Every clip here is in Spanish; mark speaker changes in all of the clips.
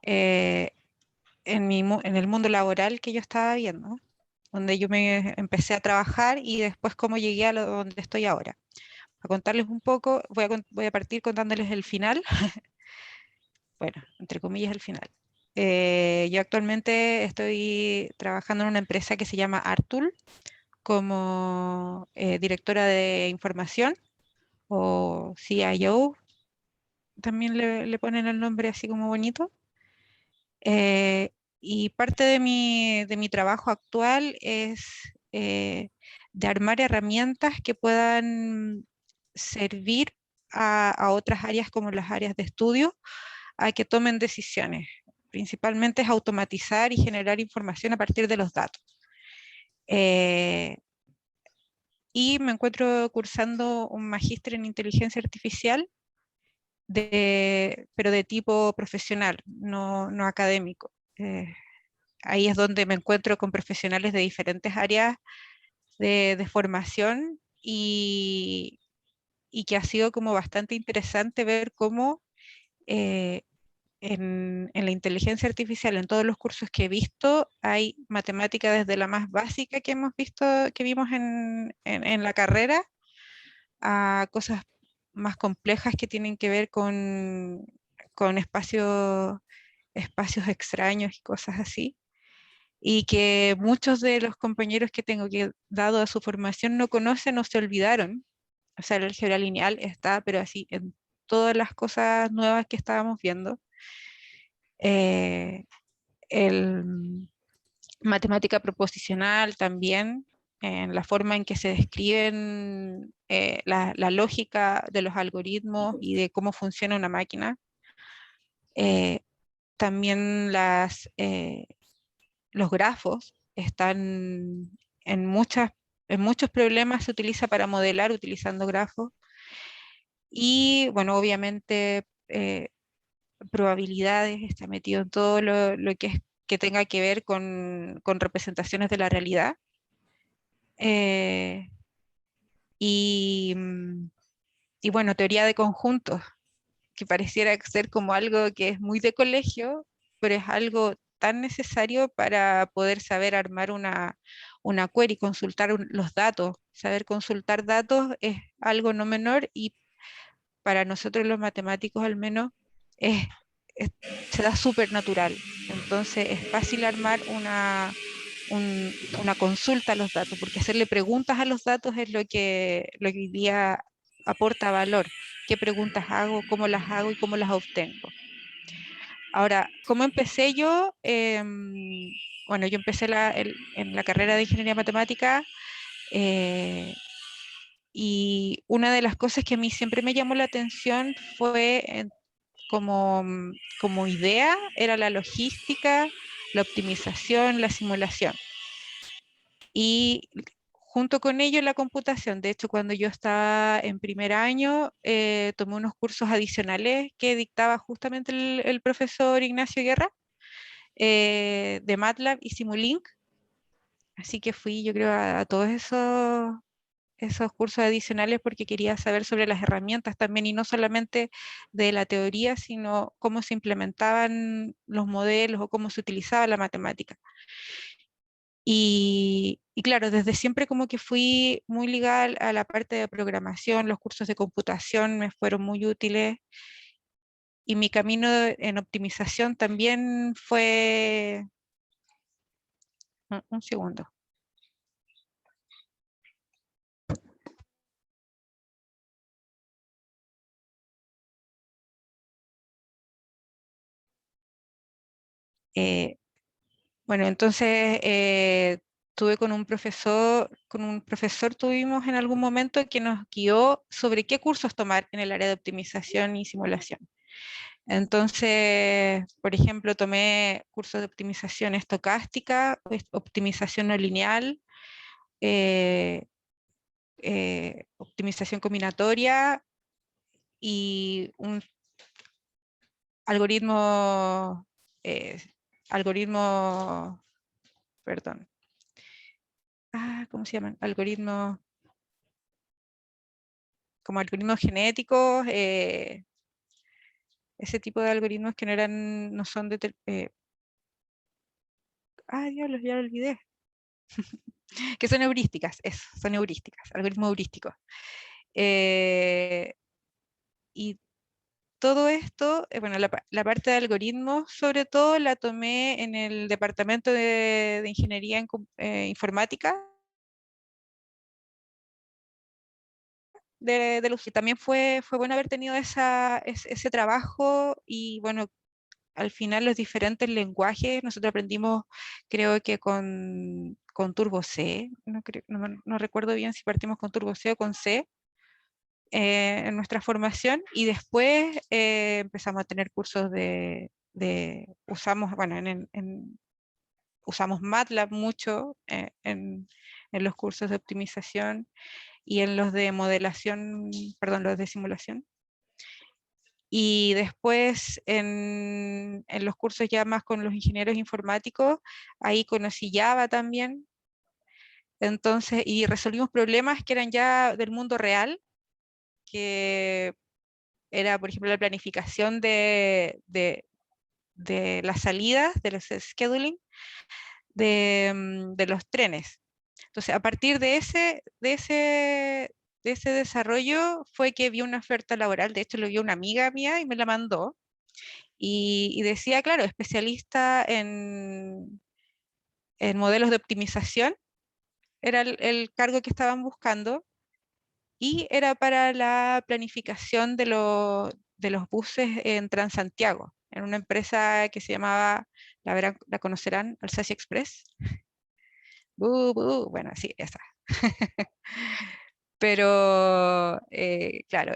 Speaker 1: eh, en el mundo laboral que yo estaba viendo, donde yo me empecé a trabajar y después cómo llegué a donde estoy ahora. A contarles un poco, voy a partir contándoles el final, bueno, entre comillas el final. Yo actualmente estoy trabajando en una empresa que se llama Artul como directora de información o CIO, también le ponen el nombre así como bonito. Eh, y parte de mi trabajo actual es de armar herramientas que puedan servir a otras áreas como las áreas de estudio a que tomen decisiones. Principalmente es automatizar y generar información a partir de los datos. Eh, y me encuentro cursando un magíster en inteligencia artificial, pero de tipo profesional, no académico. Ahí es donde me encuentro con profesionales de diferentes áreas de formación y que ha sido como bastante interesante ver cómo eh, en la inteligencia artificial, en todos los cursos que he visto, hay matemática desde la más básica que hemos visto, que vimos en la carrera, a cosas más complejas que tienen que ver con espacios extraños y cosas así. Y que muchos de los compañeros que tengo que, dado a su formación, no conocen o se olvidaron. O sea, el álgebra lineal está, pero así, en todas las cosas nuevas que estábamos viendo. Eh, el matemática proposicional también, en la forma en que se describen la lógica de los algoritmos y de cómo funciona una máquina. Eh, también los grafos están en en muchos problemas, se utiliza para modelar utilizando grafos. Y bueno, obviamente probabilidades está metido en todo lo que que tenga que ver con representaciones de la realidad. Eh, y, mm, y bueno, teoría de conjuntos, que pareciera ser como algo que es muy de colegio, pero es algo tan necesario para poder saber armar una query, consultar los datos. Saber consultar datos es algo no menor y para nosotros los matemáticos al menos es, es- se da súper natural. Entonces es fácil armar una consulta a los datos, porque hacerle preguntas a los datos es lo que hoy día aporta valor. ¿Qué preguntas hago, cómo las hago y cómo las obtengo? Ahora, ¿cómo empecé yo? Bueno, yo empecé en la carrera de ingeniería matemática y una de las cosas que a mí siempre me llamó la atención fue como idea, era la logística, la optimización, la simulación. Y junto con ello la computación. De hecho, cuando yo estaba en primer año, tomé unos cursos adicionales que dictaba justamente el profesor Ignacio Guerra, de MATLAB y Simulink. Así que fui, yo creo, a todos esos cursos adicionales porque quería saber sobre las herramientas también y no solamente de la teoría, sino cómo se implementaban los modelos o cómo se utilizaba la matemática. Y claro, desde siempre como que fui muy ligada a la parte de programación, los cursos de computación me fueron muy útiles y mi camino en optimización también fue... Un segundo. Eh, bueno, entonces tuve con un profesor tuvimos en algún momento que nos guió sobre qué cursos tomar en el área de optimización y simulación. Entonces, por ejemplo, tomé cursos de optimización estocástica, optimización no lineal, eh, optimización combinatoria y un algoritmo, eh, algoritmo, perdón, ¿cómo se llaman? Algoritmos, como algoritmos genéticos, ese tipo de algoritmos que no son diablos, ya lo olvidé. Que son heurísticas, eso, son heurísticas, algoritmos heurísticos. Y todo esto, bueno, la parte de algoritmos, sobre todo, la tomé en el departamento de ingeniería informática de la UCI. También fue bueno haber tenido ese trabajo y bueno, al final los diferentes lenguajes, nosotros aprendimos, creo que con Turbo C, no recuerdo bien si partimos con Turbo C o con C, en nuestra formación, y después empezamos a tener cursos usamos, bueno, usamos MATLAB mucho en los cursos de optimización y en los de modelación, perdón, los de simulación. Y después en los cursos ya más con los ingenieros informáticos, ahí conocí Java también. Entonces, y resolvimos problemas que eran ya del mundo real, que era, por ejemplo, la planificación de las salidas, de los scheduling, de los trenes. Entonces, a partir de ese desarrollo fue que vi una oferta laboral, de hecho lo vio una amiga mía y me la mandó, y decía, claro, especialista en modelos de optimización, era el cargo que estaban buscando, y era para la planificación de los buses en Transantiago, en una empresa que se llamaba, la conocerán, Alsacia Express. Bueno, sí, esa. Pero claro,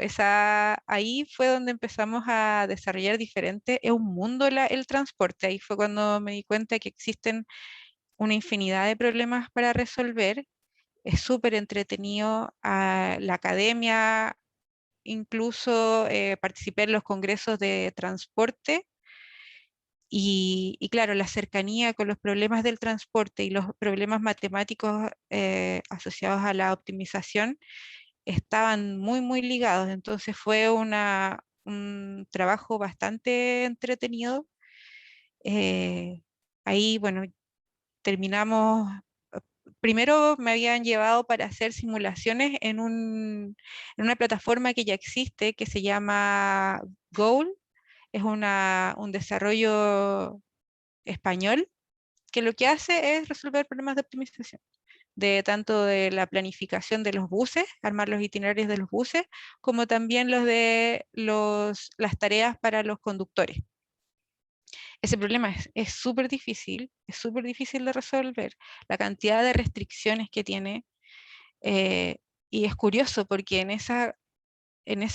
Speaker 1: ahí fue donde empezamos a desarrollar diferente, es un mundo el transporte, ahí fue cuando me di cuenta que existen una infinidad de problemas para resolver, es súper entretenido, la academia, incluso participé en los congresos de transporte y claro, la cercanía con los problemas del transporte y los problemas matemáticos asociados a la optimización estaban muy, muy ligados. Entonces fue un trabajo bastante entretenido. Eh, Ahí, bueno, terminamos. Primero me habían llevado para hacer simulaciones en una plataforma que ya existe, que se llama Goal. Es un desarrollo español que lo que hace es resolver problemas de optimización, de tanto de la planificación de los buses, armar los itinerarios de los buses, como también las tareas para los conductores. Ese problema es súper difícil de resolver, la cantidad de restricciones que tiene, eh, y es curioso porque en esa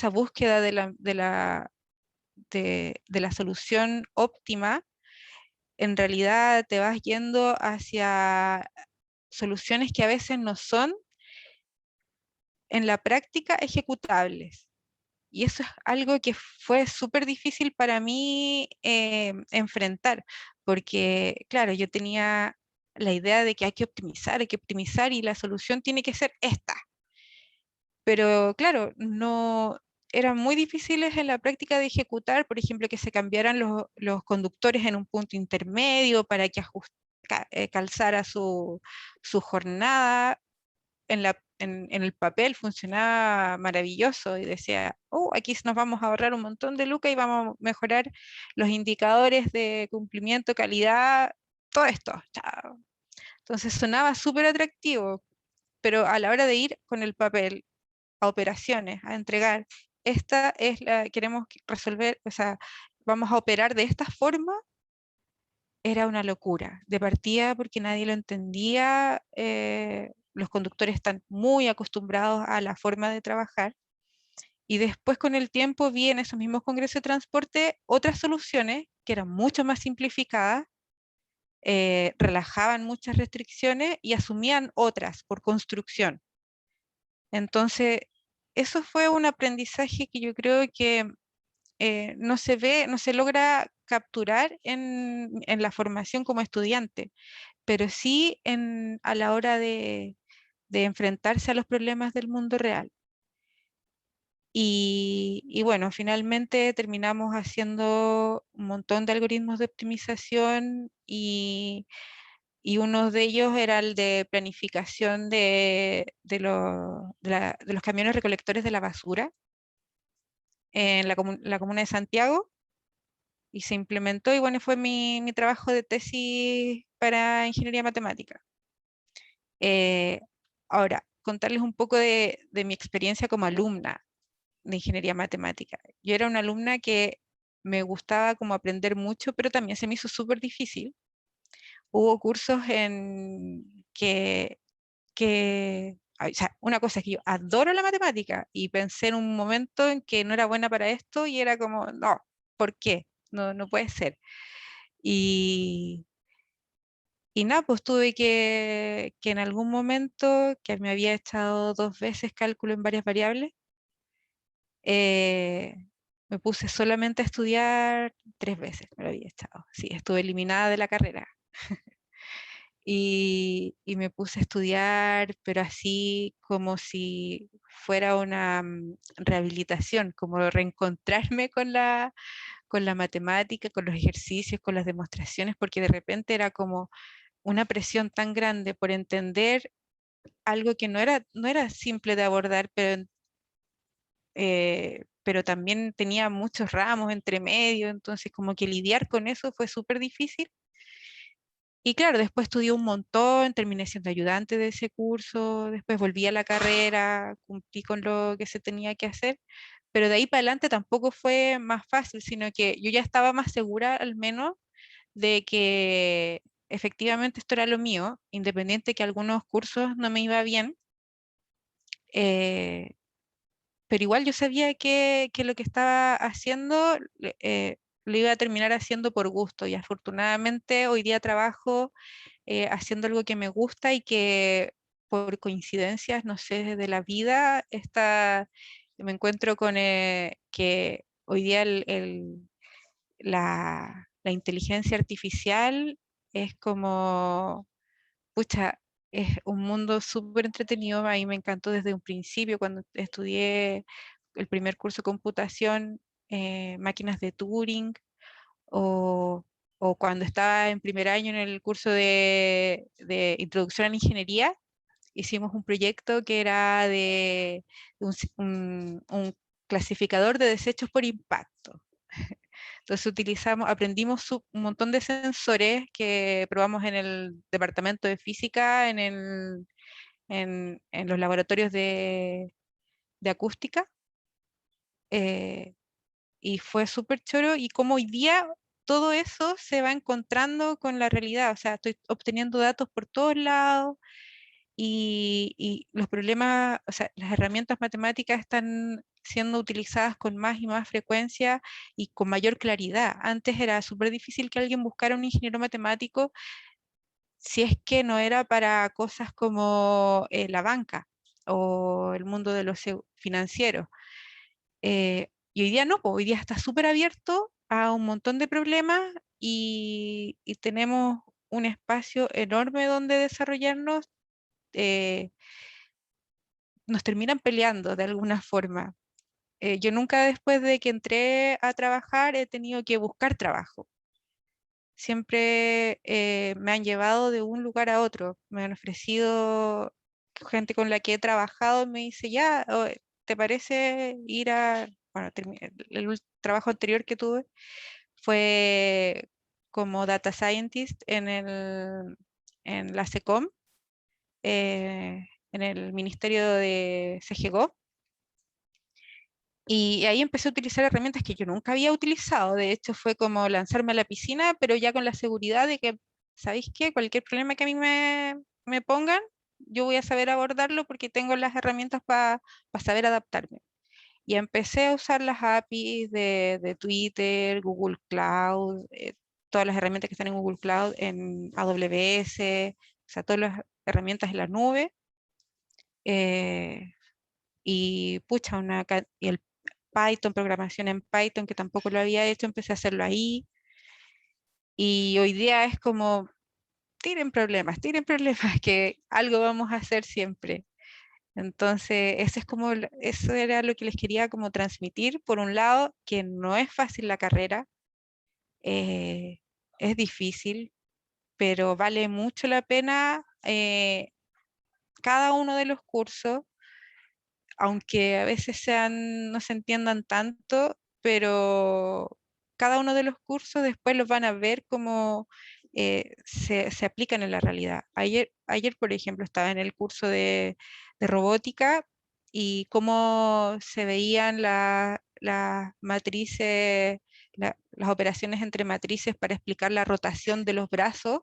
Speaker 1: búsqueda de la solución óptima, en realidad te vas yendo hacia soluciones que a veces no son en la práctica ejecutables. Y eso es algo que fue súper difícil para mí enfrentar, porque claro, yo tenía la idea de que hay que optimizar y la solución tiene que ser esta. Pero claro, no eran muy difíciles en la práctica de ejecutar, por ejemplo, que se cambiaran los conductores en un punto intermedio para que calzara su jornada en el papel funcionaba maravilloso y decía, oh, aquí nos vamos a ahorrar un montón de lucas y vamos a mejorar los indicadores de cumplimiento, calidad, todo esto. Chao. Entonces sonaba súper atractivo, pero a la hora de ir con el papel a operaciones, a entregar, queremos resolver, o sea, vamos a operar de esta forma, era una locura. De partida porque nadie lo entendía, los conductores están muy acostumbrados a la forma de trabajar. Y después con el tiempo vi en esos mismos congresos de transporte otras soluciones que eran mucho más simplificadas, relajaban muchas restricciones y asumían otras por construcción. Entonces, eso fue un aprendizaje que yo creo que no se ve, no se logra capturar en la formación como estudiante, pero sí a la hora de enfrentarse a los problemas del mundo real. Y bueno, finalmente terminamos haciendo un montón de algoritmos de optimización y uno de ellos era el de planificación de los camiones recolectores de la basura en la comuna de Santiago, y se implementó y bueno, fue mi trabajo de tesis para ingeniería matemática. Eh, Ahora, contarles un poco de mi experiencia como alumna de ingeniería matemática. Yo era una alumna que me gustaba como aprender mucho, pero también se me hizo súper difícil. Hubo cursos o sea, una cosa es que yo adoro la matemática y pensé en un momento en que no era buena para esto y era como, no, ¿por qué? No, no puede ser. Y, y nada, pues tuve que en algún momento, que me había echado 2 veces cálculo en varias variables, eh, me puse solamente a estudiar 3 veces, me lo había echado. Sí, estuve eliminada de la carrera. Y me puse a estudiar, pero así como si fuera una rehabilitación, como reencontrarme con la matemática, con los ejercicios, con las demostraciones, porque de repente era como una presión tan grande por entender algo que no era simple de abordar, pero también tenía muchos ramos entre medio, entonces como que lidiar con eso fue súper difícil. Y claro, después estudié un montón, terminé siendo ayudante de ese curso, después volví a la carrera, cumplí con lo que se tenía que hacer, pero de ahí para adelante tampoco fue más fácil, sino que yo ya estaba más segura al menos de que efectivamente esto era lo mío, independiente que algunos cursos no me iba bien, eh, pero igual yo sabía que lo que estaba haciendo lo iba a terminar haciendo por gusto, y afortunadamente hoy día trabajo haciendo algo que me gusta y que por coincidencias, no sé, de la vida, me encuentro con que hoy día la inteligencia artificial es como, pucha, es un mundo súper entretenido. A mí me encantó desde un principio cuando estudié el primer curso de computación, máquinas de Turing, o, o cuando estaba en primer año en el curso de introducción a la ingeniería, hicimos un proyecto que era de un clasificador de desechos por impacto. Entonces aprendimos un montón de sensores que probamos en el departamento de física, en los laboratorios de acústica, eh, y fue súper choro, y como hoy día todo eso se va encontrando con la realidad, o sea, estoy obteniendo datos por todos lados y los problemas, o sea, las herramientas matemáticas están siendo utilizadas con más y más frecuencia y con mayor claridad. Antes era súper difícil que alguien buscara un ingeniero matemático si es que no era para cosas como la banca o el mundo de los financieros. Y hoy día no, pues, hoy día está súper abierto a un montón de problemas y tenemos un espacio enorme donde desarrollarnos. eh, Nos terminan peleando de alguna forma. Yo nunca después de que entré a trabajar he tenido que buscar trabajo. Siempre me han llevado de un lugar a otro. Me han ofrecido gente con la que he trabajado, me dice, ya, ¿te parece ir a... Bueno, el trabajo anterior que tuve fue como data scientist en la SECOM, en el Ministerio de CGGO. Y ahí empecé a utilizar herramientas que yo nunca había utilizado. De hecho, fue como lanzarme a la piscina, pero ya con la seguridad de que, ¿sabéis qué? Cualquier problema que a mí me pongan, yo voy a saber abordarlo porque tengo las herramientas para saber adaptarme. Y empecé a usar las APIs de Twitter, Google Cloud, todas las herramientas que están en Google Cloud, en AWS, o sea, todas las herramientas en la nube. eh, y pucha, y el Python, programación en Python, que tampoco lo había hecho, empecé a hacerlo ahí. Y hoy día es como, tienen problemas, que algo vamos a hacer siempre. Entonces, eso era lo que les quería como transmitir. Por un lado, que no es fácil la carrera, eh, es difícil, pero vale mucho la pena cada uno de los cursos, aunque a veces no se entiendan tanto, pero cada uno de los cursos después los van a ver cómo se aplican en la realidad. Ayer, por ejemplo, estaba en el curso de robótica y cómo se veían las matrices, las operaciones entre matrices para explicar la rotación de los brazos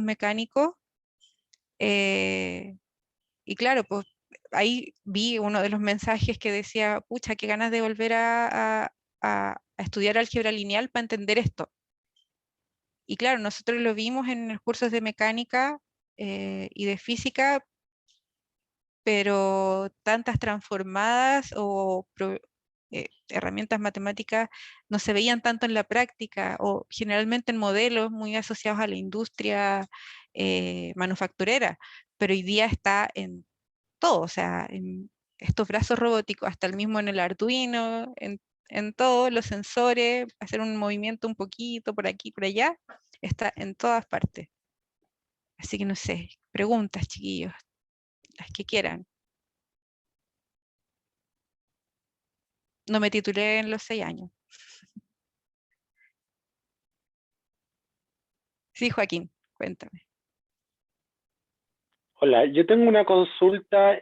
Speaker 1: mecánicos. eh, y claro, pues ahí vi uno de los mensajes que decía, pucha, qué ganas de volver a estudiar álgebra lineal para entender esto. Y claro, nosotros lo vimos en los cursos de mecánica y de física, pero tantas transformadas herramientas matemáticas no se veían tanto en la práctica o generalmente en modelos muy asociados a la industria manufacturera, pero hoy día está en todo, o sea, en estos brazos robóticos, hasta el mismo en el Arduino, en todos los sensores, hacer un movimiento un poquito por aquí, por allá, está en todas partes. Así que no sé, preguntas, chiquillos, las que quieran. No me titulé en los 6 años. Sí, Joaquín, cuéntame.
Speaker 2: Hola, yo tengo una consulta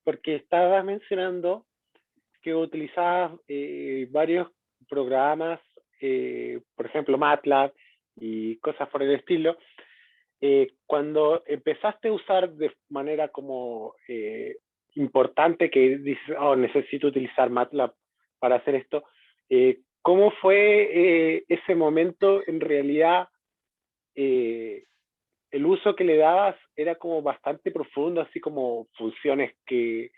Speaker 2: porque estabas mencionando que utilizabas varios programas, por ejemplo MATLAB y cosas por el estilo. Cuando empezaste a usar de manera como importante que dices, oh, necesito utilizar MATLAB para hacer esto, ¿cómo fue ese momento en realidad? Eh, el uso que le dabas era como bastante profundo, así como funciones que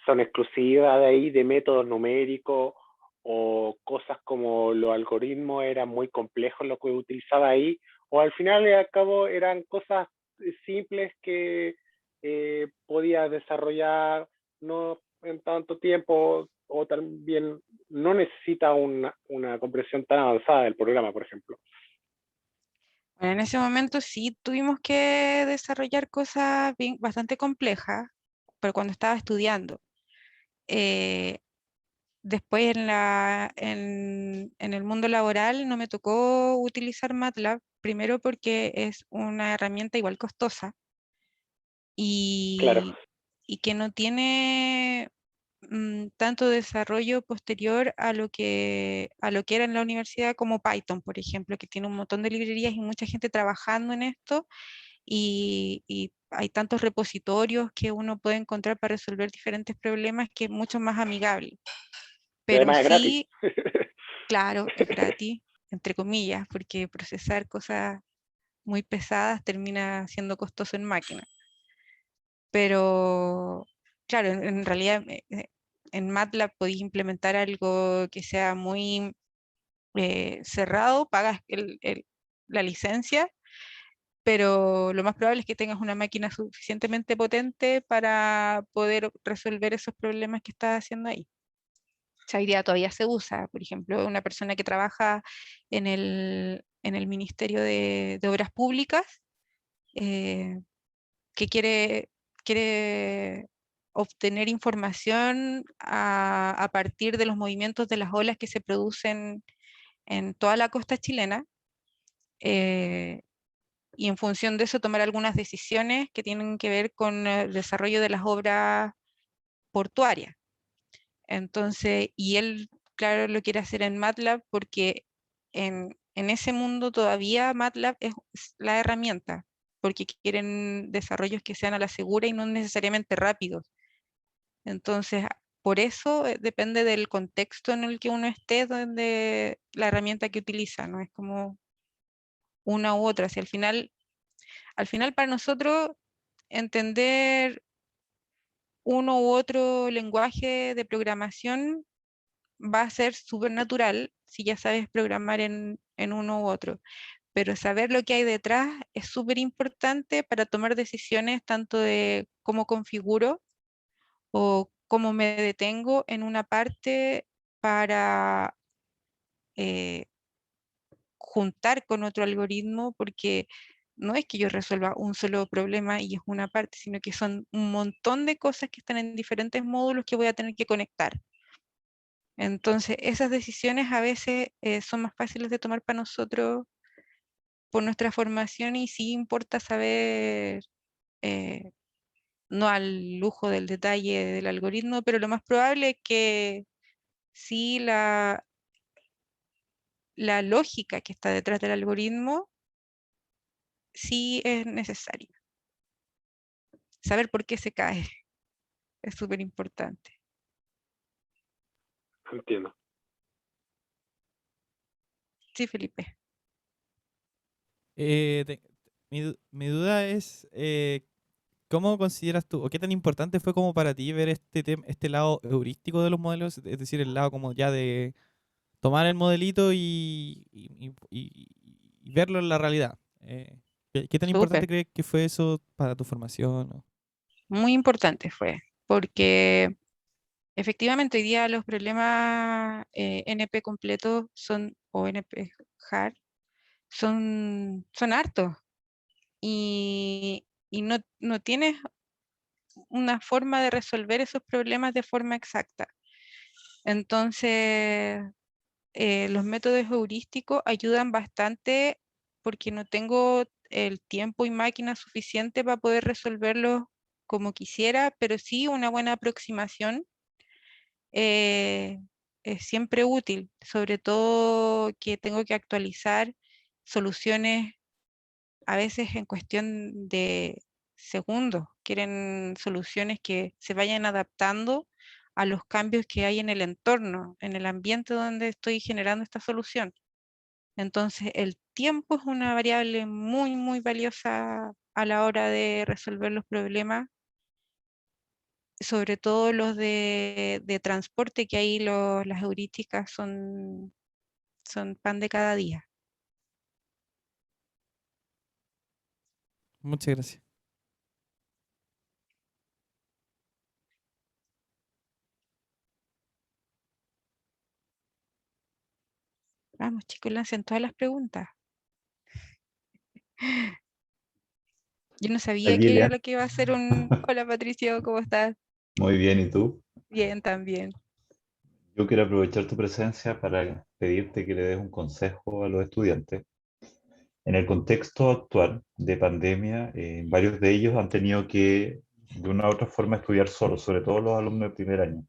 Speaker 2: son exclusivas de ahí, de métodos numéricos, o cosas como los algoritmos eran muy complejos lo que utilizaba ahí, o al final y al cabo eran cosas simples que podías desarrollar no en tanto tiempo, o también no necesita una comprensión tan avanzada del programa, por ejemplo.
Speaker 1: Bueno, en ese momento sí tuvimos que desarrollar cosas bastante complejas, pero cuando estaba estudiando. Eh, Después en el mundo laboral no me tocó utilizar MATLAB, primero porque es una herramienta igual costosa
Speaker 2: Claro,
Speaker 1: y, y que no tiene tanto desarrollo posterior a lo que era en la universidad como Python, por ejemplo, que tiene un montón de librerías y mucha gente trabajando en esto y hay tantos repositorios que uno puede encontrar para resolver diferentes problemas que es mucho más amigable.
Speaker 2: y
Speaker 1: Pero
Speaker 2: además es gratis.
Speaker 1: sí, claro, es gratis, entre comillas, porque procesar cosas muy pesadas termina siendo costoso en máquina. Pero, claro, en realidad en MATLAB podéis implementar algo que sea muy cerrado, pagas la licencia, pero lo más probable es que tengas una máquina suficientemente potente para poder resolver esos problemas que estás haciendo ahí. O sea, hoy día todavía se usa, por ejemplo, una persona que trabaja en el Ministerio de Obras Públicas, eh, que quiere obtener información a partir de los movimientos de las olas que se producen en toda la costa chilena, eh, y en función de eso tomar algunas decisiones que tienen que ver con el desarrollo de las obras portuarias. Entonces, y él, claro, lo quiere hacer en MATLAB porque en ese mundo todavía MATLAB es la herramienta, porque quieren desarrollos que sean a la segura y no necesariamente rápidos. Entonces, por eso depende del contexto en el que uno esté, donde la herramienta que utiliza, no es como una u otra. Si al final para nosotros entender uno u otro lenguaje de programación va a ser súper natural si ya sabes programar en uno u otro. pero saber lo que hay detrás es súper importante para tomar decisiones tanto de cómo configuro o cómo me detengo en una parte para eh, juntar con otro algoritmo, porque no es que yo resuelva un solo problema y es una parte, sino que son un montón de cosas que están en diferentes módulos que voy a tener que conectar. Entonces, esas decisiones a veces son más fáciles de tomar para nosotros por nuestra formación y sí importa saber, eh, no al lujo del detalle del algoritmo, pero lo más probable es que sí la lógica que está detrás del algoritmo sí es necesaria. Saber por qué se cae es súper importante.
Speaker 2: Entiendo.
Speaker 1: Sí, Felipe.
Speaker 3: Mi duda es, ¿cómo consideras tú, o qué tan importante fue como para ti ver este lado heurístico de los modelos? Es decir, el lado como ya de tomar el modelito y verlo en la realidad. ¿Qué tan importante
Speaker 1: Súper.
Speaker 3: crees que fue eso para tu formación?
Speaker 1: Muy importante fue, porque efectivamente hoy día los problemas NP completos son, o NP hard, son hartos y no tienes una forma de resolver esos problemas de forma exacta. Entonces, los métodos heurísticos ayudan bastante porque no tengo el tiempo y máquina suficiente para poder resolverlos como quisiera, pero sí una buena aproximación eh, es siempre útil, sobre todo que tengo que actualizar soluciones a veces en cuestión de segundos. Quieren soluciones que se vayan adaptando a los cambios que hay en el entorno, en el ambiente donde estoy generando esta solución. Entonces, el tiempo es una variable muy, muy valiosa a la hora de resolver los problemas, sobre todo los de transporte, que ahí las heurísticas son pan de cada día.
Speaker 3: Muchas gracias.
Speaker 1: Vamos, chicos, lancen todas las preguntas. Yo no sabía
Speaker 4: Aquí,
Speaker 1: que era
Speaker 4: Elian.
Speaker 1: lo que iba a ser un... Hola, Patricio, ¿cómo estás?
Speaker 4: Muy bien, ¿y tú?
Speaker 1: Bien, también.
Speaker 4: Yo quiero aprovechar tu presencia para pedirte que le des un consejo a los estudiantes. En el contexto actual de pandemia, varios de ellos han tenido que, de una u otra forma, estudiar solos, sobre todo los alumnos de primer año.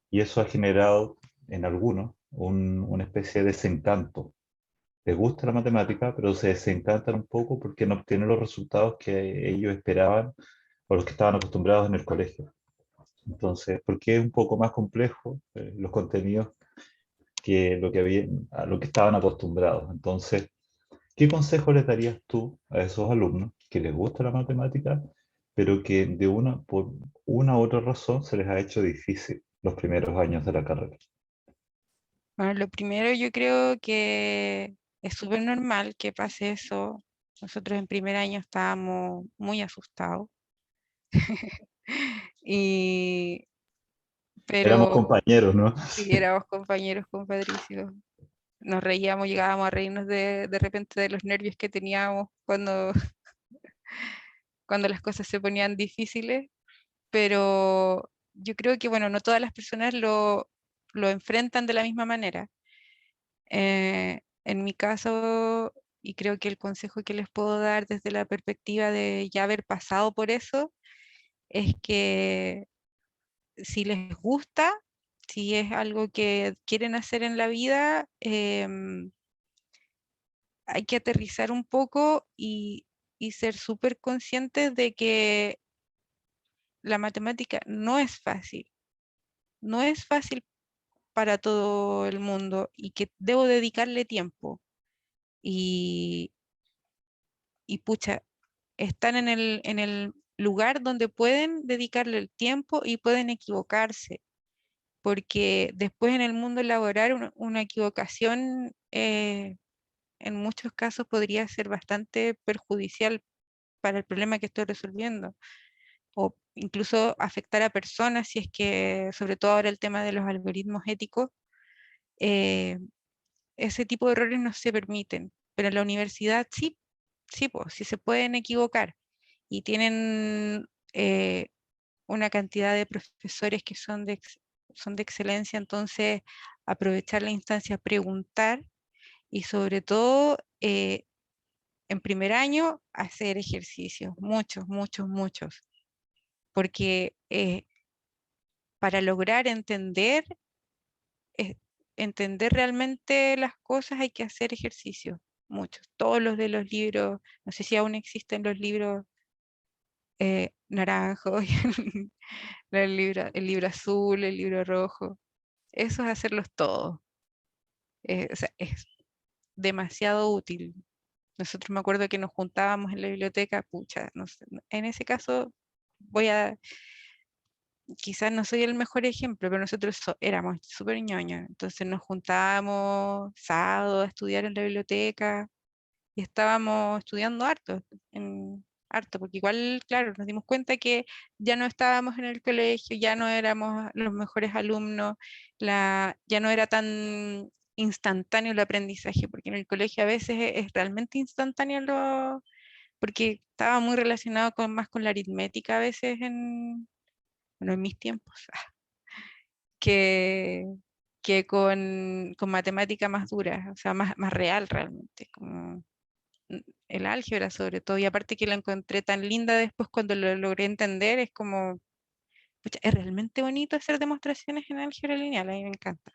Speaker 4: Y eso ha generado en algunos una especie de desencanto. Les gusta la matemática, pero se desencantan un poco porque no obtienen los resultados que ellos esperaban o los que estaban acostumbrados en el colegio. Entonces, porque es un poco más complejo los contenidos que a lo que estaban acostumbrados. Entonces, ¿qué consejo les darías tú a esos alumnos que les gusta la matemática, pero que por una u otra razón se les ha hecho difícil los primeros años de la carrera?
Speaker 1: Bueno, lo primero yo creo que es súper normal que pase eso. Nosotros en primer año estábamos muy asustados. Y,
Speaker 4: Éramos
Speaker 1: pero
Speaker 4: compañeros, ¿no?
Speaker 1: si éramos compañeros con Patricio, nos reíamos, llegábamos a reírnos de repente de los nervios que teníamos cuando las cosas se ponían difíciles, pero yo creo que, bueno, no todas las personas lo enfrentan de la misma manera. En mi caso, y creo que el consejo que les puedo dar desde la perspectiva de ya haber pasado por eso, es que si les gusta, si es algo que quieren hacer en la vida, hay que aterrizar un poco y ser súper conscientes de que la matemática no es fácil, no es fácil para todo el mundo y que debo dedicarle tiempo. Y, y pucha, están en el lugar donde pueden dedicarle el tiempo y pueden equivocarse, porque después en el mundo laboral una equivocación en muchos casos podría ser bastante perjudicial para el problema que estoy resolviendo, o incluso afectar a personas si es que, sobre todo ahora el tema de los algoritmos éticos, eh, ese tipo de errores no se permiten, pero en la universidad sí, sí, pues, sí se pueden equivocar y tienen una cantidad de profesores que son de excelencia, entonces aprovechar la instancia, preguntar y sobre todo en primer año hacer ejercicios, muchos, muchos, muchos, porque para lograr eh, entender realmente las cosas hay que hacer ejercicios, muchos, todos los de los libros, no sé si aún existen los libros naranjos, el libro azul, el libro rojo, eso es hacerlos todos, o sea, es demasiado útil. Nosotros me acuerdo que nos juntábamos en la biblioteca, pucha, no sé, en ese caso voy a, quizás no soy el mejor ejemplo, pero nosotros éramos súper ñoños, entonces nos juntábamos sábado a estudiar en la biblioteca y estábamos estudiando harto, harto, porque igual, claro, nos dimos cuenta que ya no estábamos en el colegio, ya no éramos los mejores alumnos, ya no era tan instantáneo el aprendizaje, porque en el colegio a veces es realmente instantáneo porque estaba muy relacionado más con la aritmética a veces bueno, en mis tiempos, que, que con matemática más dura, o sea, más real realmente, como el álgebra sobre todo, y aparte que la encontré tan linda después cuando lo logré entender, es como, pucha, es realmente bonito hacer demostraciones en álgebra lineal, a mí me encanta.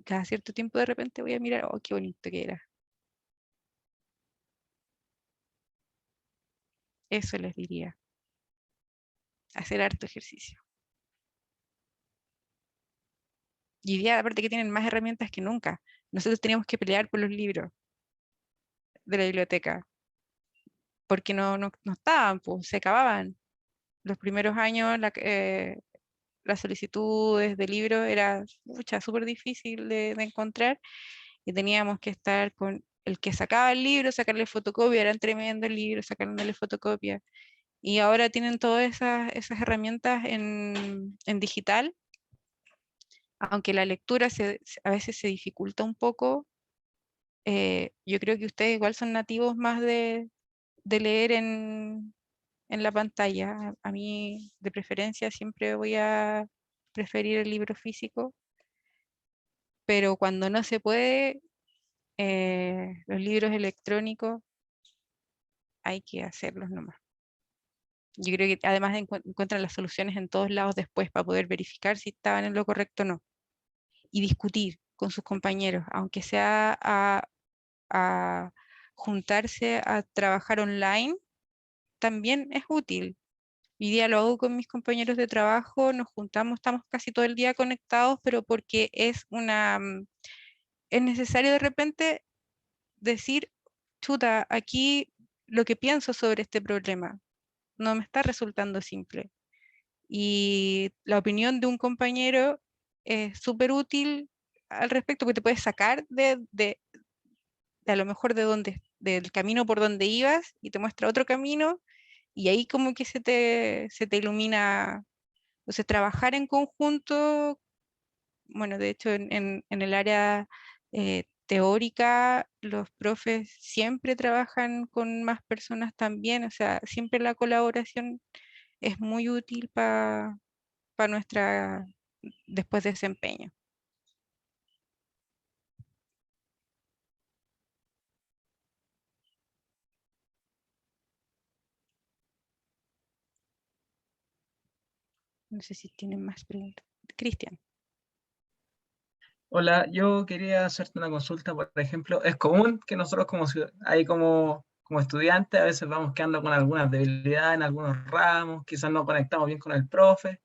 Speaker 1: Cada cierto tiempo de repente voy a mirar, oh, qué bonito que era. Eso les diría, hacer harto ejercicio. Y hoy día, aparte que tienen más herramientas que nunca. Nosotros teníamos que pelear por los libros de la biblioteca, porque no estaban, pues, se acababan. Los primeros años las solicitudes de libros era súper difícil de encontrar y teníamos que estar con el que sacaba el libro, sacarle fotocopia, eran tremendos libros, sacarle fotocopia. Y ahora tienen todas esas herramientas en digital, aunque la lectura a veces se dificulta un poco. Yo creo que ustedes igual son nativos más de leer en la pantalla. A mí, de preferencia, siempre voy a preferir el libro físico, pero cuando no se puede, los libros electrónicos hay que hacerlos nomás. Yo creo que además encuentran las soluciones en todos lados después para poder verificar si estaban en lo correcto o no. Y discutir con sus compañeros, aunque sea a juntarse a trabajar online, también es útil. Hoy día lo hago con mis compañeros de trabajo, nos juntamos, estamos casi todo el día conectados, pero porque es necesario de repente decir, chuta, aquí lo que pienso sobre este problema no me está resultando simple. Y la opinión de un compañero es súper útil al respecto, porque te puedes sacar de a lo mejor del camino por donde ibas y te muestra otro camino, y ahí como que se te ilumina. Entonces, trabajar en conjunto, bueno, de hecho en el área teórica, los profes siempre trabajan con más personas también, o sea, siempre la colaboración es muy útil para nuestra después desempeño. No sé si tienen más preguntas. Cristian.
Speaker 5: Hola, yo quería hacerte una consulta, por ejemplo, es común que nosotros como estudiantes a veces vamos quedando con algunas debilidades en algunos ramos, quizás no conectamos bien con el profe,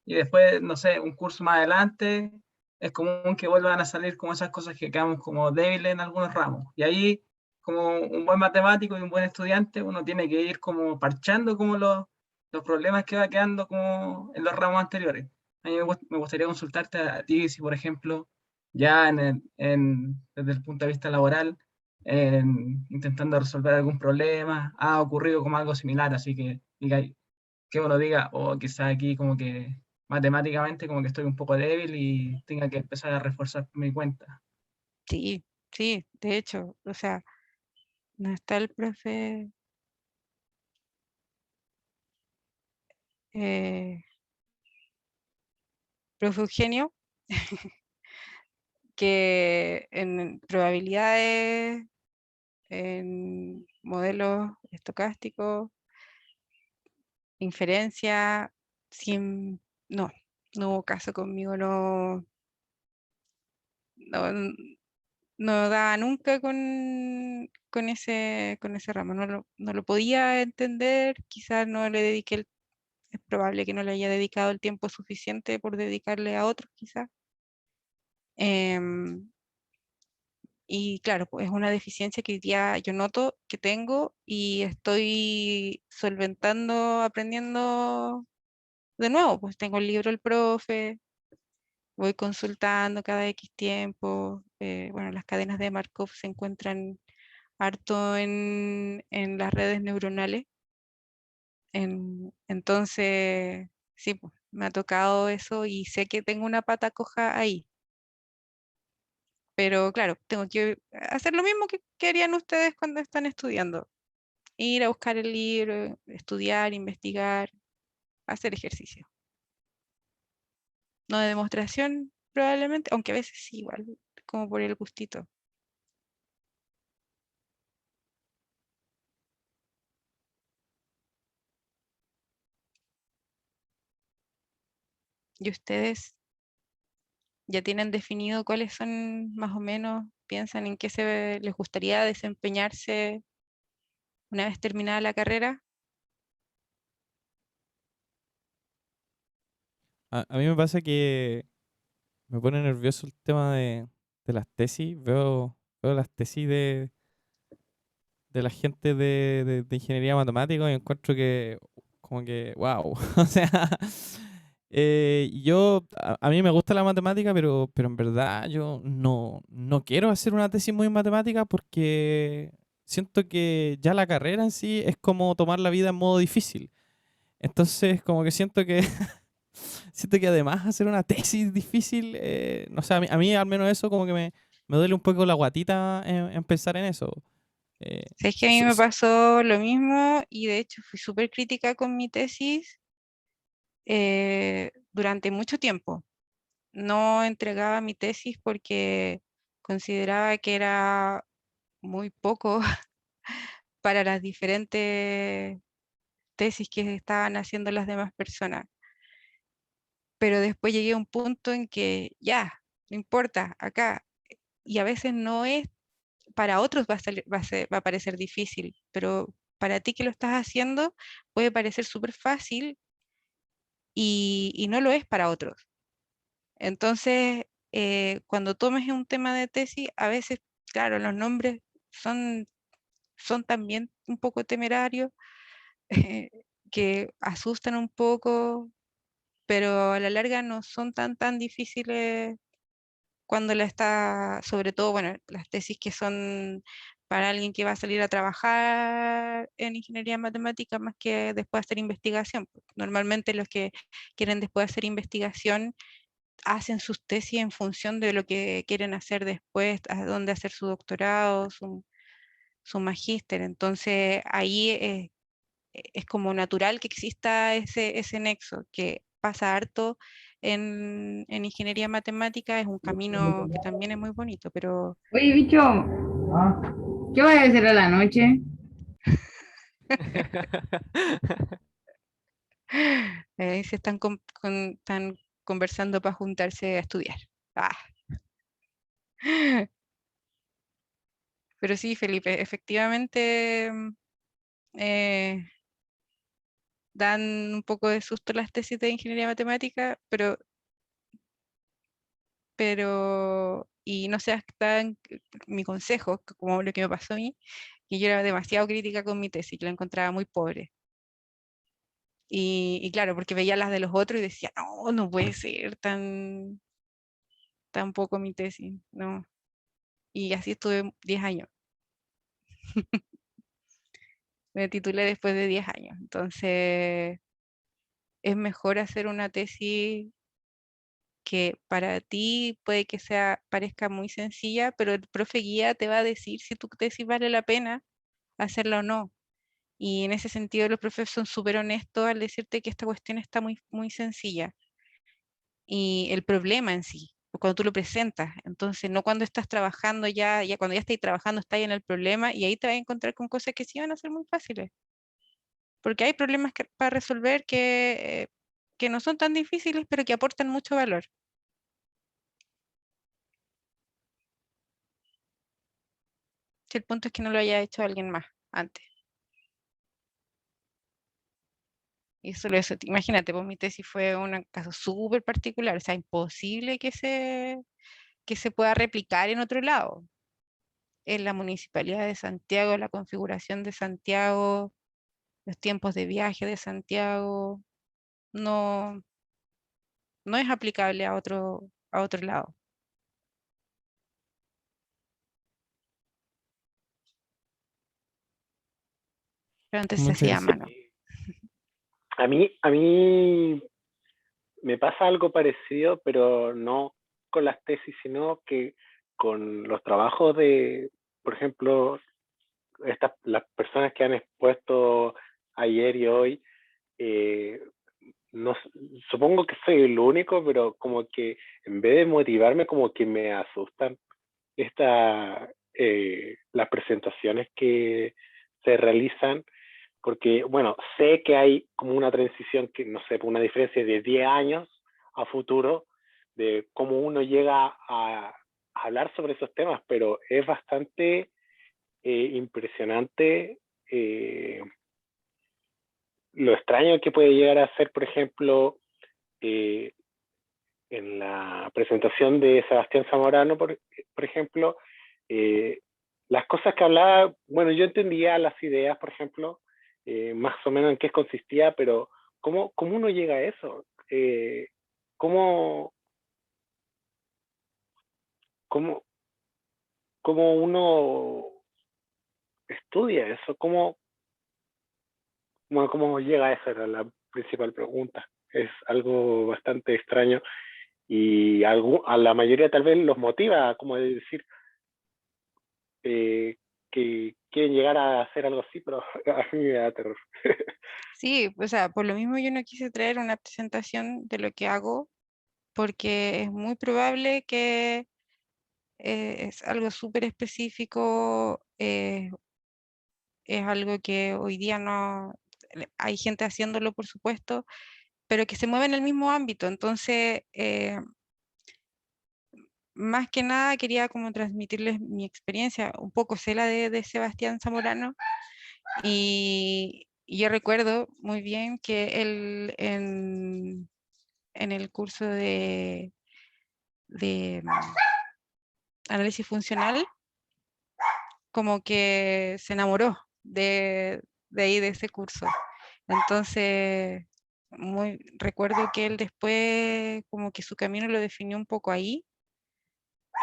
Speaker 5: y después, no sé, un curso más adelante, es común que vuelvan a salir como esas cosas que quedamos como débiles en algunos ramos. Y ahí, como un buen matemático y un buen estudiante, uno tiene que ir como parchando como los problemas que va quedando como en los ramos anteriores. A mí me gustaría consultarte a ti si, por ejemplo, ya desde el punto de vista laboral, intentando resolver algún problema, ha ocurrido como algo similar, así que uno diga, o quizá aquí como que matemáticamente como que estoy un poco débil y tenga que empezar a reforzar mi cuenta.
Speaker 1: Sí, sí, de hecho, o sea, no está el profe eh, profe Eugenio, que en probabilidades, en modelos estocásticos, inferencia, sin, no, no hubo caso conmigo, no, no daba nunca con ese ramo, no lo podía entender, quizás no le dediqué, es probable que no le haya dedicado el tiempo suficiente por dedicarle a otros, quizás. Em, y claro, pues es una deficiencia que hoy día yo noto que tengo y estoy solventando, aprendiendo de nuevo, pues tengo el libro El Profe, voy consultando cada X tiempo. Bueno, las cadenas de Markov se encuentran harto en las redes neuronales. Entonces, sí, pues, me ha tocado eso y sé que tengo una pata coja ahí. Pero claro, tengo que hacer lo mismo que harían ustedes cuando están estudiando. Ir a buscar el libro, estudiar, investigar, hacer ejercicio. No de demostración, probablemente, aunque a veces sí, igual, como por el gustito. ¿Y ustedes ya tienen definido cuáles son más o menos, piensan en qué les gustaría desempeñarse una vez terminada la carrera?
Speaker 3: A mí me pasa que me pone nervioso el tema de las tesis. Veo las tesis de la gente de ingeniería matemática y encuentro que, como que, wow. O sea, a mí me gusta la matemática, pero en verdad yo no quiero hacer una tesis muy matemática porque siento que ya la carrera en sí es como tomar la vida en modo difícil. Entonces, como que siento que además hacer una tesis difícil, no sé, a mí al menos eso como que me duele un poco la guatita en pensar en eso. Eh,
Speaker 1: Sabes que a mí
Speaker 3: so-
Speaker 1: me
Speaker 3: so-
Speaker 1: pasó lo mismo y de hecho fui súper crítica con mi tesis durante mucho tiempo. No entregaba mi tesis porque consideraba que era muy poco para las diferentes tesis que estaban haciendo las demás personas. Pero después llegué a un punto en que ya, no importa, acá, y a veces no es, para otros va a parecer difícil, pero para ti que lo estás haciendo puede parecer súper fácil y no lo es para otros. Entonces, cuando tomes un tema de tesis, a veces, claro, los nombres son, son también un poco temerarios, que asustan un poco, pero a la larga no son tan difíciles cuando la está, sobre todo, bueno, las tesis que son para alguien que va a salir a trabajar en ingeniería matemática más que después hacer investigación. Normalmente los que quieren después hacer investigación hacen sus tesis en función de lo que quieren hacer después, a dónde hacer su doctorado, su magíster. Entonces ahí es como natural que exista ese nexo, que pasa harto en ingeniería matemática, es un camino que también es muy bonito, pero
Speaker 6: Oye, bicho, ¿qué vas a hacer a la noche?
Speaker 1: se están, están conversando para juntarse a estudiar. Ah. Pero sí, Felipe, efectivamente eh, dan un poco de susto las tesis de ingeniería matemática, y no seas tan, mi consejo, como lo que me pasó a mí, que yo era demasiado crítica con mi tesis, que la encontraba muy pobre. Y claro, porque veía las de los otros y decía, no, no puede ser tan... tampoco mi tesis, no. Y así estuve 10 años. Me titulé después de 10 años. Entonces, es mejor hacer una tesis que para ti puede que parezca muy sencilla, pero el profe guía te va a decir si tu tesis vale la pena hacerla o no. Y en ese sentido los profes son súper honestos al decirte que esta cuestión está muy, muy sencilla. Y el problema en sí, cuando tú lo presentas, entonces no cuando estás trabajando ya cuando ya estás trabajando estás en el problema y ahí te vas a encontrar con cosas que sí van a ser muy fáciles. Porque hay problemas para resolver que no son tan difíciles, pero que aportan mucho valor. Si el punto es que no lo haya hecho alguien más antes. Y solo eso, imagínate, pues mi tesis fue un caso súper particular, o sea, imposible que se pueda replicar en otro lado. En la Municipalidad de Santiago, la configuración de Santiago, los tiempos de viaje de Santiago, no, no es aplicable a otro lado. Pero antes se
Speaker 3: Muy
Speaker 1: hacía a
Speaker 3: interesante.
Speaker 1: mano.
Speaker 2: A mí me pasa algo parecido, pero no con las tesis, sino que con los trabajos de, por ejemplo, las personas que han expuesto ayer y hoy, eh, no, supongo que soy el único, pero como que en vez de motivarme, como que me asustan las presentaciones que se realizan, porque, bueno, sé que hay como una transición, que no sé, una diferencia de 10 años a futuro, de cómo uno llega a hablar sobre esos temas, pero es bastante impresionante lo extraño que puede llegar a ser, por ejemplo, eh, en la presentación de Sebastián Zamorano, por ejemplo, eh, las cosas que hablaba, bueno, yo entendía las ideas, por ejemplo, más o menos en qué consistía, pero ¿cómo uno llega a eso? ¿Cómo, cómo, cómo uno estudia eso? ¿Cómo llega a eso? Era la principal pregunta. Es algo bastante extraño y a la mayoría tal vez los motiva, como decir, eh, que quieren llegar a hacer algo así, pero a mí me da terror.
Speaker 1: Sí, o sea, por lo mismo yo no quise traer una presentación de lo que hago, porque es muy probable que es algo súper específico, es algo que hoy día no, hay gente haciéndolo, por supuesto, pero que se mueve en el mismo ámbito. Entonces, más que nada quería como transmitirles mi experiencia, un poco sé la de Sebastián Zamorano, y yo recuerdo muy bien que él en el curso de análisis funcional, como que se enamoró de ahí, de ese curso. Entonces, recuerdo que él después como que su camino lo definió un poco ahí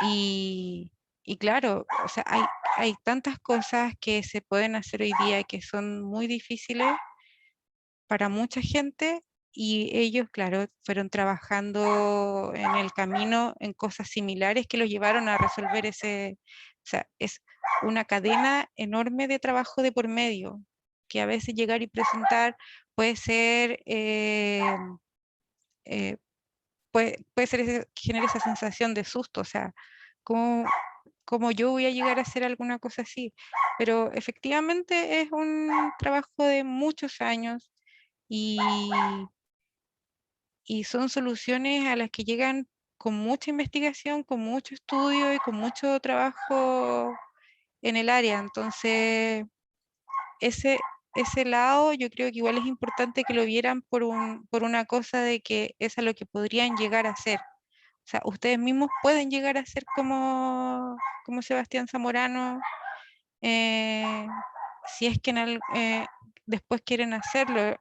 Speaker 1: y claro, o sea, hay tantas cosas que se pueden hacer hoy día que son muy difíciles para mucha gente y ellos, claro, fueron trabajando en el camino en cosas similares que los llevaron a resolver o sea, es una cadena enorme de trabajo de por medio, que a veces llegar y presentar puede ser, eh, puede ser que genere esa sensación de susto, o sea, ¿cómo, cómo yo voy a llegar a hacer alguna cosa así? Pero efectivamente es un trabajo de muchos años y, y son soluciones a las que llegan con mucha investigación, con mucho estudio y con mucho trabajo en el área. Entonces, ese, ese lado yo creo que igual es importante que lo vieran por una cosa de que es a lo que podrían llegar a ser. O sea, ustedes mismos pueden llegar a ser como Sebastián Zamorano, eh, si es que después quieren hacerlo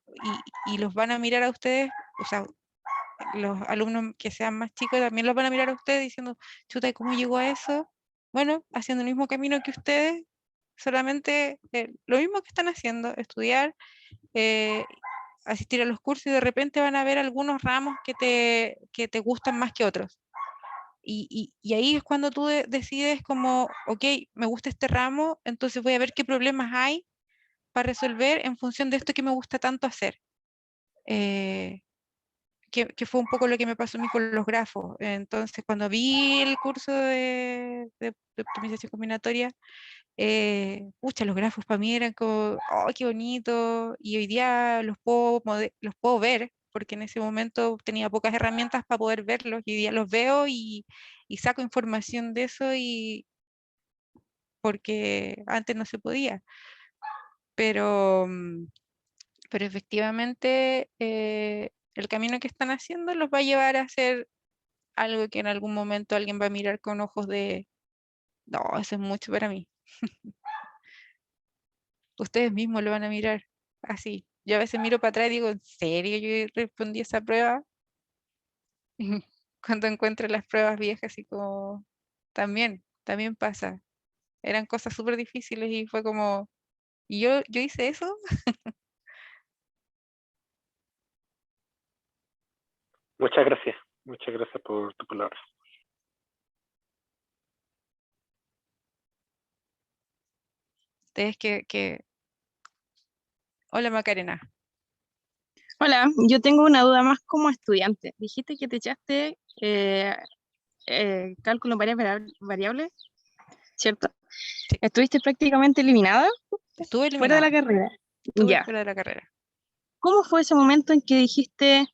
Speaker 1: y los van a mirar a ustedes, o sea, los alumnos que sean más chicos también los van a mirar a ustedes diciendo, chuta, ¿y cómo llegó a eso? Bueno, haciendo el mismo camino que ustedes, solamente lo mismo que están haciendo, estudiar, asistir a los cursos y de repente van a ver algunos ramos que te gustan más que otros. Y ahí es cuando tú decides como, ok, me gusta este ramo, entonces voy a ver qué problemas hay para resolver en función de esto que me gusta tanto hacer. Que fue un poco lo que me pasó a mí con los grafos. Entonces, cuando vi el curso de optimización combinatoria, pucha, los grafos para mí eran como, oh, qué bonito, y hoy día los puedo ver, porque en ese momento tenía pocas herramientas para poder verlos, y hoy día los veo y saco información de eso, y porque antes no se podía. Pero, pero efectivamente, el camino que están haciendo los va a llevar a hacer algo que en algún momento alguien va a mirar con ojos de, no, eso es mucho para mí. Ustedes mismos lo van a mirar así. Yo a veces miro para atrás y digo, ¿en serio yo respondí esa prueba? Cuando encuentro las pruebas viejas, y como, también pasa. Eran cosas súper difíciles y fue como, ¿y yo hice eso?
Speaker 2: Muchas gracias por tu palabra.
Speaker 1: Ustedes Hola Macarena.
Speaker 7: Hola, yo tengo una duda más como estudiante. Dijiste que te echaste cálculo en varias variables, ¿cierto?
Speaker 1: Sí.
Speaker 7: ¿Estuviste prácticamente eliminada
Speaker 1: Estuve
Speaker 7: fuera de la
Speaker 1: eliminada,
Speaker 7: carrera?
Speaker 1: estuve
Speaker 7: Ya.
Speaker 1: fuera de la carrera.
Speaker 7: ¿Cómo fue ese momento en que dijiste,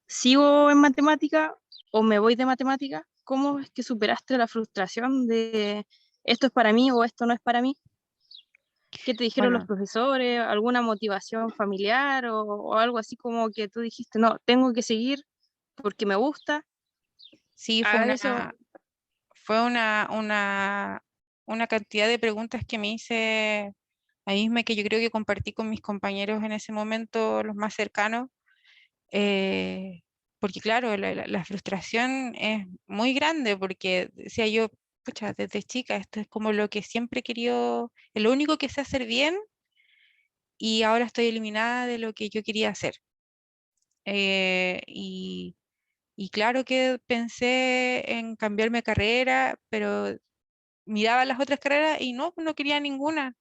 Speaker 7: sigo en matemática o me voy de matemática? ¿Cómo es que superaste la frustración de esto es para mí o esto no es para mí? ¿Qué te dijeron los
Speaker 1: Bueno,
Speaker 7: profesores? ¿Alguna motivación familiar o algo así como que tú dijiste, no, tengo que seguir porque me gusta?
Speaker 1: sí,
Speaker 7: A eso,
Speaker 1: fue una cantidad de preguntas que me hice a mí misma, que yo creo que compartí con mis compañeros en ese momento, los más cercanos, porque claro, la frustración es muy grande, porque decía yo, pucha, desde chica, esto es como lo que siempre he querido, es lo único que sé hacer bien, y ahora estoy eliminada de lo que yo quería hacer. Eh, y, y claro que pensé en cambiarme de carrera, pero miraba las otras carreras y no quería ninguna.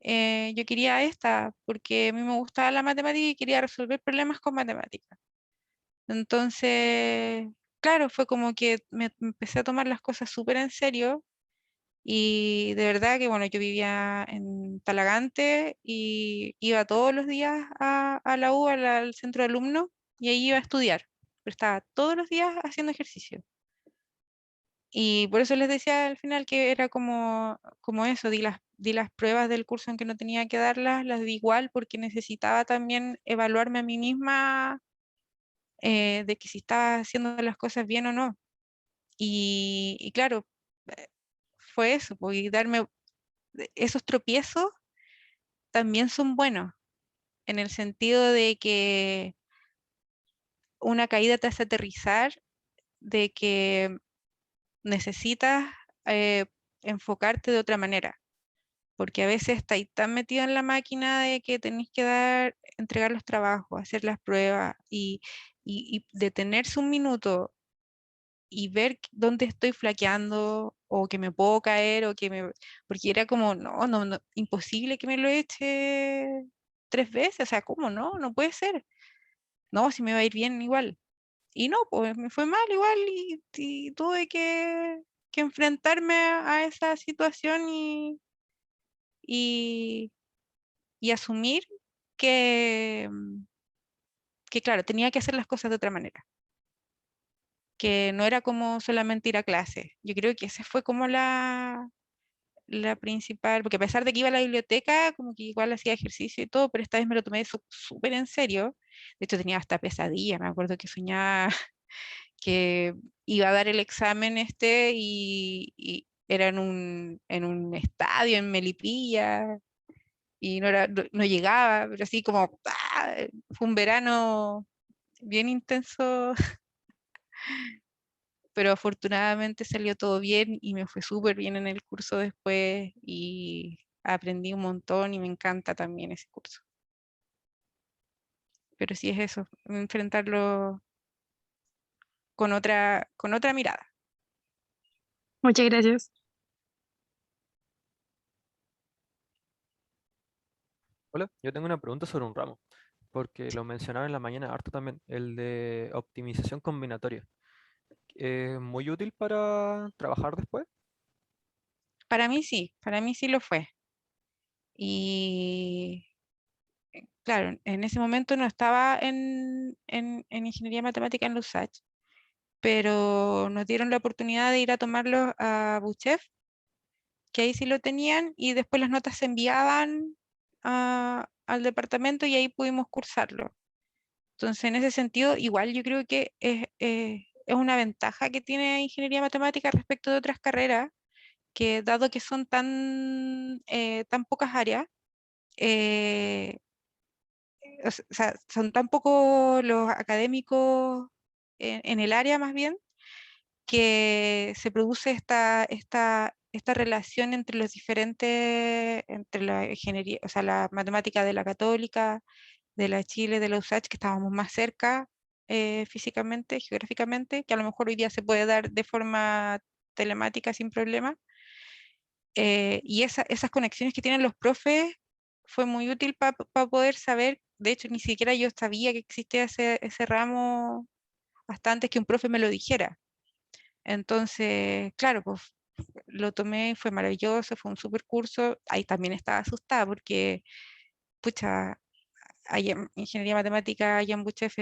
Speaker 1: Yo quería esta porque a mí me gustaba la matemática y quería resolver problemas con matemáticas. Entonces, claro, fue como que me empecé a tomar las cosas súper en serio, y de verdad que, bueno, yo vivía en Talagante y iba todos los días a la U, al centro de alumnos, y ahí iba a estudiar, pero estaba todos los días haciendo ejercicio. Y por eso les decía al final que era como eso, di las pruebas del curso en que no tenía que darlas, las di igual porque necesitaba también evaluarme a mí misma, de que si estaba haciendo las cosas bien o no. Y claro, eh, fue eso, pues, y darme esos tropiezos también son buenos, en el sentido de que una caída te hace aterrizar, de que necesitas eh, enfocarte de otra manera, porque a veces estáis tan metido en la máquina de que tenéis que entregar los trabajos, hacer las pruebas, y detenerse un minuto y ver dónde estoy flaqueando o que me puedo caer porque era como, no, imposible que me lo eche 3 veces, o sea, ¿cómo no? No puede ser. No, si me va a ir bien igual. Y no, pues me fue mal igual, y tuve que enfrentarme a esa situación, y, y asumir que, que, claro, tenía que hacer las cosas de otra manera, que no era como solamente ir a clase. Yo creo que esa fue como la principal, porque a pesar de que iba a la biblioteca, como que igual hacía ejercicio y todo, pero esta vez me lo tomé súper en serio. De hecho, tenía hasta pesadilla, me acuerdo que soñaba que iba a dar el examen y era en un estadio en Melipilla, y no llegaba, pero así como, fue un verano bien intenso, pero afortunadamente salió todo bien y me fue súper bien en el curso después y aprendí un montón y me encanta también ese curso. Pero sí es eso, enfrentarlo con otra mirada.
Speaker 7: Muchas gracias.
Speaker 8: Hola, yo tengo una pregunta sobre un ramo, porque lo mencionaba en la mañana harto también, el de optimización combinatoria. ¿Es muy útil para trabajar después?
Speaker 1: Para mí sí lo fue. Y claro, en ese momento no estaba en ingeniería matemática en Lusach, pero nos dieron la oportunidad de ir a tomarlo a Buchef, que ahí sí lo tenían, y después las notas se enviaban al departamento y ahí pudimos cursarlo. Entonces, en ese sentido, igual yo creo que es una ventaja que tiene ingeniería matemática respecto de otras carreras, que dado que son tan pocas áreas, eh, o sea, son tan pocos los académicos en el área más bien, que se produce esta relación entre los diferentes, entre la ingeniería, o sea, la matemática de la Católica, de la Chile, de la USACH, que estábamos más cerca físicamente, geográficamente, que a lo mejor hoy día se puede dar de forma telemática sin problema. Y esas conexiones que tienen los profes fue muy útil para poder saber, de hecho, ni siquiera yo sabía que existía ese ramo hasta antes que un profe me lo dijera. Entonces, claro, pues lo tomé, fue maravilloso, fue un super curso. Ahí también estaba asustada porque, pucha, ingeniería matemática, allá en Buchef,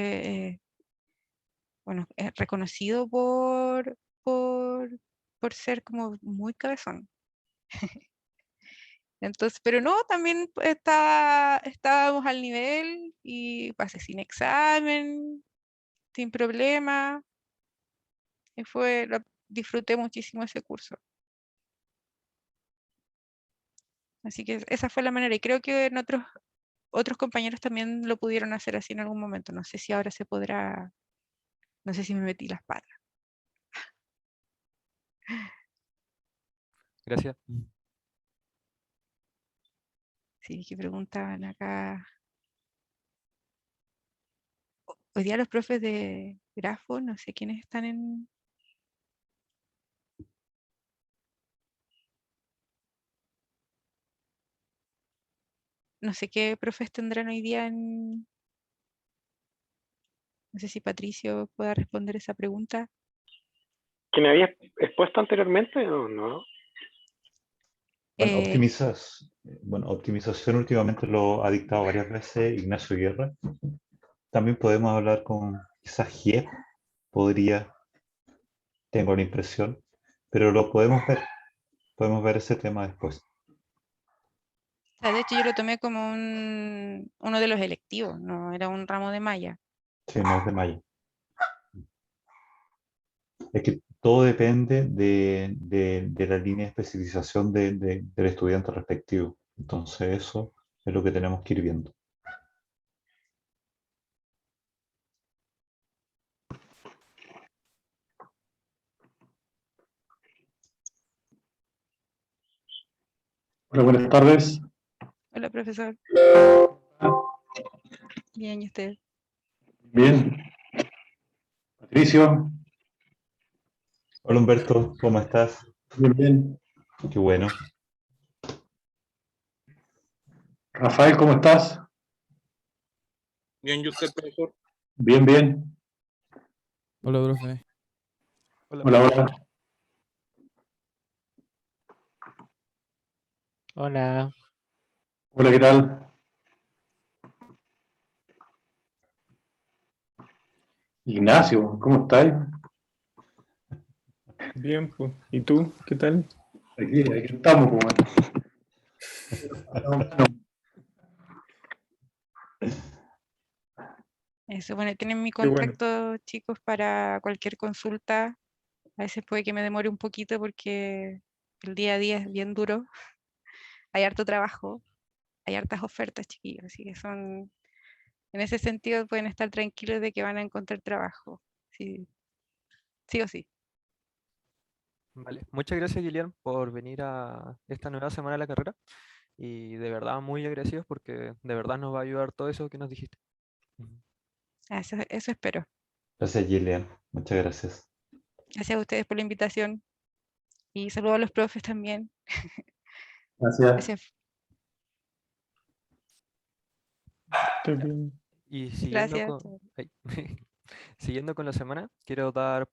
Speaker 1: bueno, es reconocido por, por ser como muy cabezón. Entonces, pero no, también estábamos al nivel y pasé sin examen, sin problema. Disfruté muchísimo ese curso. Así que esa fue la manera. Y creo que en otros compañeros también lo pudieron hacer así en algún momento. No sé si ahora se podrá, no sé si me metí las patas.
Speaker 8: Gracias.
Speaker 1: Sí, que preguntaban acá. Hoy día los profes de grafo, no sé quiénes están no sé qué profes tendrán hoy día no sé si Patricio pueda responder esa pregunta.
Speaker 2: ¿Que me habías expuesto anteriormente o no?
Speaker 4: Bueno,
Speaker 1: Eh,
Speaker 4: optimización últimamente lo ha dictado varias veces Ignacio Guerra. También podemos hablar con quizás GIE, podría, tengo la impresión, pero lo podemos ver ese tema después.
Speaker 1: de hecho, yo lo tomé como uno de los electivos, no era un ramo de malla.
Speaker 4: Sí, no es de mayo. Es que todo depende de la línea de especialización del estudiante respectivo. Entonces eso es lo que tenemos que ir viendo.
Speaker 9: Hola, buenas tardes.
Speaker 1: Hola, profesor. Bien, ¿y usted?
Speaker 9: Bien. Patricio,
Speaker 4: Hola Humberto, ¿cómo estás?
Speaker 9: bien, bien.
Speaker 4: Qué bueno.
Speaker 9: Rafael, ¿cómo estás?
Speaker 10: Bien, ¿y usted, profesor?
Speaker 9: Bien, bien.
Speaker 3: Hola, profe.
Speaker 8: Hola.
Speaker 9: Hola, hola.
Speaker 10: Hola.
Speaker 9: Hola, ¿qué tal? Ignacio, ¿cómo estás?
Speaker 10: Bien, pues. ¿Y tú? ¿Qué tal?
Speaker 9: Aquí estamos, pues, bueno.
Speaker 1: Eso, bueno, tienen mi
Speaker 10: Qué bueno.
Speaker 1: contacto, chicos, para cualquier consulta. A veces puede que me demore un poquito porque el día a día es bien duro. Hay harto trabajo, hay hartas ofertas, chiquillos, así que en ese sentido pueden estar tranquilos de que van a encontrar trabajo, sí, sí o sí.
Speaker 8: Vale, muchas gracias, Gillian, por venir a esta nueva semana de la carrera. Y de verdad, muy agradecidos porque de verdad nos va a ayudar todo eso que nos dijiste. Ujú.
Speaker 1: Eso espero.
Speaker 4: Gracias, Gillian. Muchas gracias.
Speaker 1: Gracias a ustedes por la invitación y saludos a los profes también.
Speaker 9: Gracias.
Speaker 1: Gracias.
Speaker 10: Estoy bien.
Speaker 8: Y siguiendo
Speaker 1: Gracias.
Speaker 8: con, ay, siguiendo con la semana, quiero dar